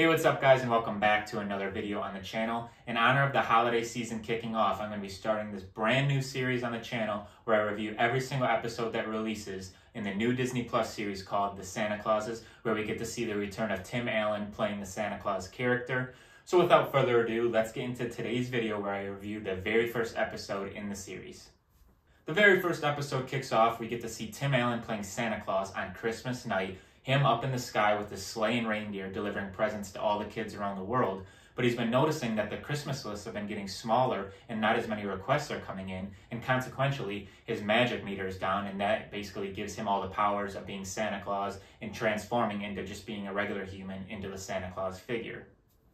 Hey, what's up guys, and welcome back to another video on the channel. In honor of the holiday season kicking off, I'm going to be starting this brand new series on the channel where I review every single episode that releases in the new Disney Plus series called The Santa Clauses, where we get to see the return of Tim Allen playing the Santa Claus character. So without further ado, let's get into today's video where I review the very first episode in the series. The very first episode kicks off, we get to see Tim Allen playing Santa Claus on Christmas night, him up in the sky with his sleigh and reindeer delivering presents to all the kids around the world. But he's been noticing that the Christmas lists have been getting smaller and not as many requests are coming in, and consequentially his magic meter is down, and that basically gives him all the powers of being Santa Claus and transforming into just being a regular human into the Santa Claus figure.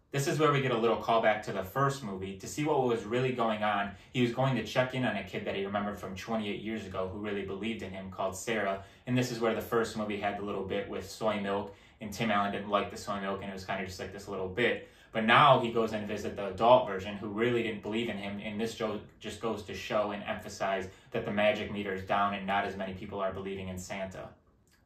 This is where we get a little callback to the first movie. To see what was really going on, he was going to check in on a kid that he remembered from 28 years ago who really believed in him, called Sarah. And this is where the first movie had the little bit with soy milk, and Tim Allen didn't like the soy milk, and it was kind of just like this little bit. But now he goes and visits the adult version who really didn't believe in him, and this just goes to show and emphasize that the magic meter is down and not as many people are believing in Santa.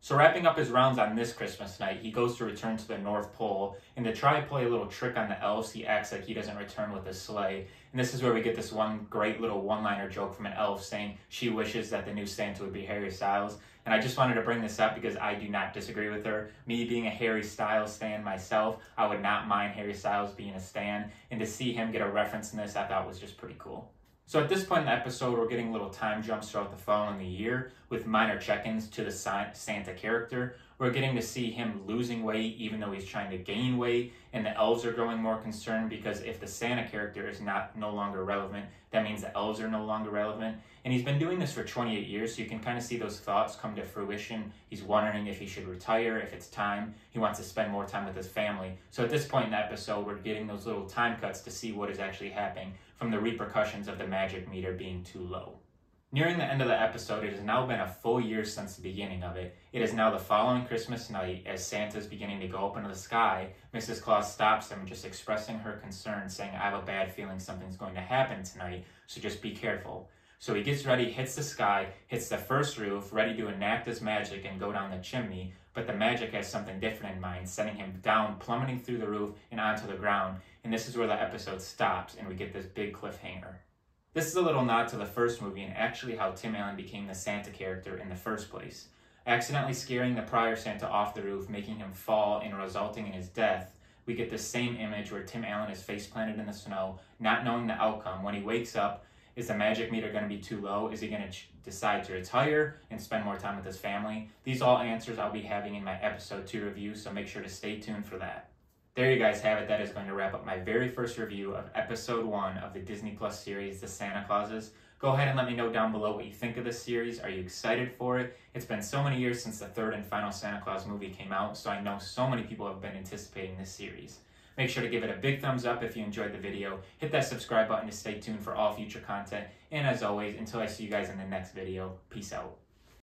So wrapping up his rounds on this Christmas night, he goes to return to the North Pole, and to try to play a little trick on the elves, he acts like he doesn't return with his sleigh. And this is where we get this one great little one-liner joke from an elf saying she wishes that the new Santa would be Harry Styles. And I just wanted to bring this up because I do not disagree with her. Me being a Harry Styles stan myself, I would not mind Harry Styles being a stan, and to see him get a reference in this I thought was just pretty cool. So at this point in the episode, we're getting little time jumps throughout the following year with minor check-ins to the Santa character. We're getting to see him losing weight even though he's trying to gain weight, and the elves are growing more concerned because if the Santa character is no longer relevant, that means the elves are no longer relevant. And he's been doing this for 28 years, so you can kind of see those thoughts come to fruition. He's wondering if he should retire, if it's time. He wants to spend more time with his family. So at this point in the episode, we're getting those little time cuts to see what is actually happening from the repercussions of the magic meter being too low. Nearing the end of the episode, it has now been a full year since the beginning of it. It is now the following Christmas night. As Santa's beginning to go up into the sky, Mrs. Claus stops him, just expressing her concern, saying, "I have a bad feeling something's going to happen tonight, so just be careful." So he gets ready, hits the sky, hits the first roof, ready to enact his magic and go down the chimney, but the magic has something different in mind, sending him down, plummeting through the roof and onto the ground. And this is where the episode stops, and we get this big cliffhanger. This is a little nod to the first movie and actually how Tim Allen became the Santa character in the first place. Accidentally scaring the prior Santa off the roof, making him fall and resulting in his death, we get this same image where Tim Allen is face planted in the snow, not knowing the outcome. When he wakes up, is the magic meter going to be too low? Is he going to decide to retire and spend more time with his family? These are all answers I'll be having in my episode 2 review, so make sure to stay tuned for that. There you guys have it. That is going to wrap up my very first review of episode 1 of the Disney Plus series, The Santa Clauses. Go ahead and let me know down below what you think of this series. Are you excited for it? It's been so many years since the third and final Santa Claus movie came out, so I know so many people have been anticipating this series. Make sure to give it a big thumbs up if you enjoyed the video. Hit that subscribe button to stay tuned for all future content. And as always, until I see you guys in the next video, peace out.